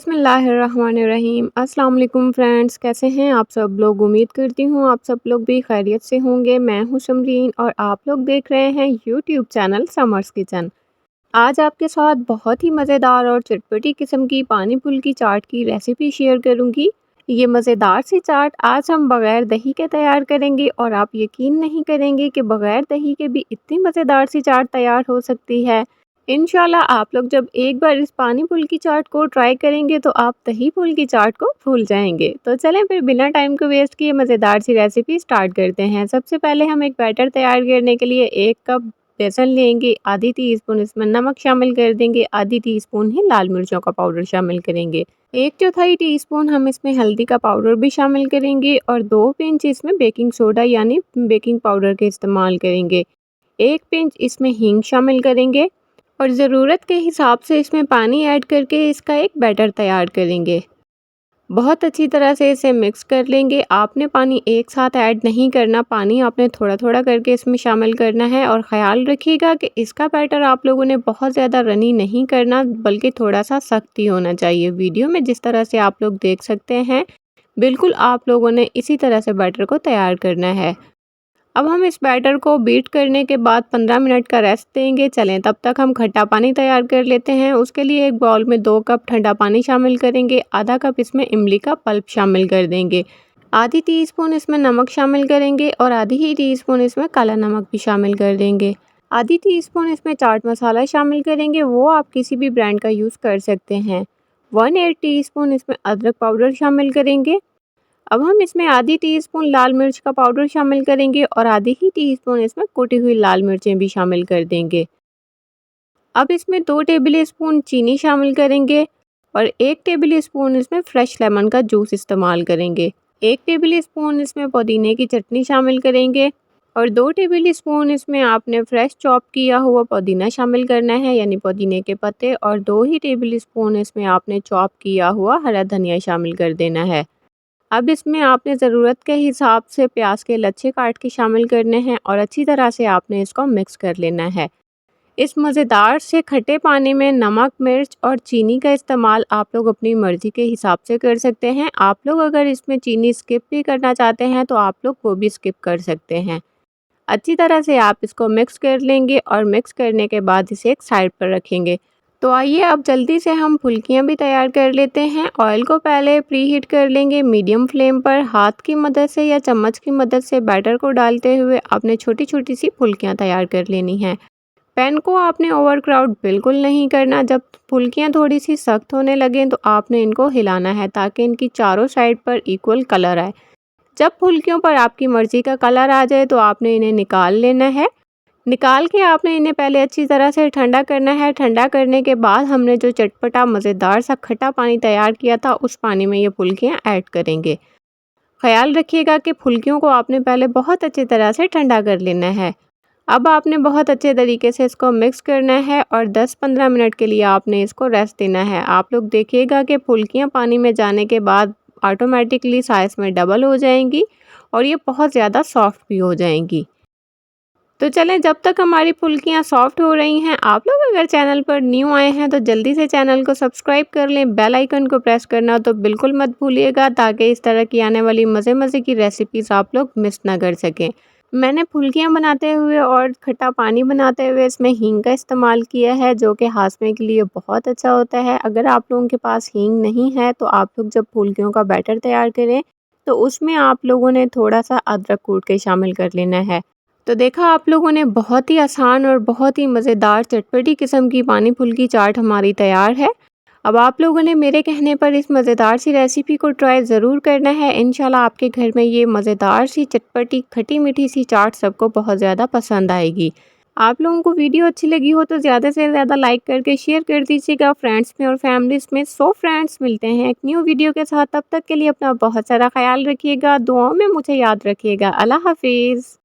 बिस्मिल्लाहिर्रहमानिर्रहीम। अस्सलाम वालेकुम फ्रेंड्स, कैसे हैं आप सब लोग। उम्मीद करती हूँ आप सब लोग भी खैरियत से होंगे। मैं हूँ शमरीन और आप लोग देख रहे हैं यूट्यूब चैनल समर्स किचन। आज आपके साथ बहुत ही मज़ेदार और चटपटी किस्म की पानी फुल्की चाट की रेसिपी शेयर करूँगी। ये मज़ेदार सी चाट आज हम बग़ैर दही के तैयार करेंगे और आप यकीन नहीं करेंगे कि बग़ैर दही के भी इतनी मज़ेदार सी चाट तैयार हो सकती है। इंशाल्लाह आप लोग जब एक बार इस पानी फुल्की चाट को ट्राई करेंगे तो आप दही फुल्की चाट को भूल जाएंगे। तो चलें फिर बिना टाइम को वेस्ट किए मज़ेदार सी रेसिपी स्टार्ट करते हैं। सबसे पहले हम एक बैटर तैयार करने के लिए 1 कप बेसन लेंगे, आधी टीस्पून इसमें नमक शामिल कर देंगे, आधी टीस्पून ही लाल मिर्चों का पाउडर शामिल करेंगे, 1/4 टीस्पून हम इसमें हल्दी का पाउडर भी शामिल करेंगे और 2 पिंच इसमें बेकिंग सोडा यानी बेकिंग पाउडर के इस्तेमाल करेंगे, 1 पिंच इसमें हींग शामिल करेंगे और ज़रूरत के हिसाब से इसमें पानी ऐड करके इसका एक बैटर तैयार करेंगे। बहुत अच्छी तरह से इसे मिक्स कर लेंगे। आपने पानी एक साथ ऐड नहीं करना, पानी आपने थोड़ा थोड़ा करके इसमें शामिल करना है और ख़याल रखिएगा कि इसका बैटर आप लोगों ने बहुत ज़्यादा रनी नहीं करना बल्कि थोड़ा सा सख्त ही होना चाहिए। वीडियो में जिस तरह से आप लोग देख सकते हैं बिल्कुल आप लोगों ने इसी तरह से बैटर को तैयार करना है। अब हम इस बैटर को बीट करने के बाद 15 मिनट का रेस्ट देंगे। चलें तब तक हम खट्टा पानी तैयार कर लेते हैं। उसके लिए एक बाउल में 2 कप ठंडा पानी शामिल करेंगे, आधा कप इसमें इमली का पल्प शामिल कर देंगे, आधी टीस्पून इसमें नमक शामिल करेंगे और आधी ही टीस्पून इसमें काला नमक भी शामिल कर देंगे, आधी टीस्पून इसमें चाट मसाला शामिल करेंगे, वो आप किसी भी ब्रांड का यूज़ कर सकते हैं, 1/8 टीस्पून इसमें अदरक पाउडर शामिल करेंगे। अब हम इसमें आधी टीस्पून लाल मिर्च का पाउडर शामिल करेंगे और आधी ही टीस्पून इसमें कुटी हुई लाल मिर्चें भी शामिल कर देंगे। अब इसमें 2 टेबल स्पून चीनी शामिल करेंगे और 1 टेबल स्पून इसमें फ्रेश लेमन का जूस इस्तेमाल करेंगे, 1 टेबल स्पून इसमें पुदीने की चटनी शामिल करेंगे और 2 टेबल स्पून इसमें आपने फ्रेश चॉप किया हुआ पुदीना शामिल करना है यानी पुदीने के पत्ते और 2 ही टेबल स्पून इसमें आपने चॉप किया हुआ हरा धनिया शामिल कर देना है। अब इसमें आपने ज़रूरत के हिसाब से प्याज के लच्छे काट के शामिल करने हैं और अच्छी तरह से आपने इसको मिक्स कर लेना है। इस मज़ेदार से खट्टे पानी में नमक, मिर्च और चीनी का इस्तेमाल आप लोग अपनी मर्ज़ी के हिसाब से कर सकते हैं। आप लोग अगर इसमें चीनी स्किप भी करना चाहते हैं तो आप लोग वो भी स्किप कर सकते हैं। अच्छी तरह से आप इसको मिक्स कर लेंगे और मिक्स करने के बाद इसे एक साइड पर रखेंगे। तो आइए अब जल्दी से हम फुल्कियाँ भी तैयार कर लेते हैं। ऑयल को पहले प्री हीट कर लेंगे मीडियम फ्लेम पर। हाथ की मदद से या चम्मच की मदद से बैटर को डालते हुए आपने छोटी छोटी सी फुल्कियाँ तैयार कर लेनी हैं। पैन को आपने ओवर क्राउड बिल्कुल नहीं करना। जब फुल्कियाँ थोड़ी सी सख्त होने लगें तो आपने इनको हिलाना है ताकि इनकी चारों साइड पर इक्वल कलर आए। जब फुल्कियों पर आपकी मर्ज़ी का कलर आ जाए तो आपने इन्हें निकाल लेना है। निकाल के आपने इन्हें पहले अच्छी तरह से ठंडा करना है। ठंडा करने के बाद हमने जो चटपटा मज़ेदार सा खट्टा पानी तैयार किया था उस पानी में ये फुल्कियाँ ऐड करेंगे। ख़याल रखिएगा कि फुल्कियों को आपने पहले बहुत अच्छी तरह से ठंडा कर लेना है। अब आपने बहुत अच्छे तरीके से इसको मिक्स करना है और 10-15 मिनट के लिए आपने इसको रेस्ट देना है। आप लोग देखिएगा कि फुल्कियाँ पानी में जाने के बाद ऑटोमेटिकली साइज़ में डबल हो जाएंगी और ये बहुत ज़्यादा सॉफ्ट भी हो जाएंगी। तो चलें जब तक हमारी फुल्कियाँ सॉफ्ट हो रही हैं, आप लोग अगर चैनल पर न्यू आए हैं तो जल्दी से चैनल को सब्सक्राइब कर लें, बेल आइकन को प्रेस करना तो बिल्कुल मत भूलिएगा ताकि इस तरह की आने वाली मज़े मज़े की रेसिपीज़ आप लोग मिस ना कर सकें। मैंने फुल्कियाँ बनाते हुए और खट्टा पानी बनाते हुए इसमें हींग का इस्तेमाल किया है जो कि हाज़मे के लिए बहुत अच्छा होता है। अगर आप लोगों के पास हींग नहीं है तो आप लोग जब फुल्कियों का बैटर तैयार करें तो उसमें आप लोगों ने थोड़ा सा अदरक कूट के शामिल कर लेना है। तो देखा आप लोगों ने, बहुत ही आसान और बहुत ही मज़ेदार चटपटी किस्म की पानी फुल्की चाट हमारी तैयार है। अब आप लोगों ने मेरे कहने पर इस मज़ेदार सी रेसिपी को ट्राई ज़रूर करना है। इंशाल्लाह आपके घर में ये मज़ेदार सी चटपटी खट्टी मीठी सी चाट सबको बहुत ज़्यादा पसंद आएगी। आप लोगों को वीडियो अच्छी लगी हो तो ज़्यादा से ज़्यादा लाइक करके शेयर कर दीजिएगा फ्रेंड्स में और फैमिलीज़ में। सो फ्रेंड्स मिलते हैं एक न्यू वीडियो के साथ, तब तक के लिए अपना बहुत सारा ख्याल रखिएगा, दुआओं में मुझे याद रखिएगा। अल्लाह हाफिज़।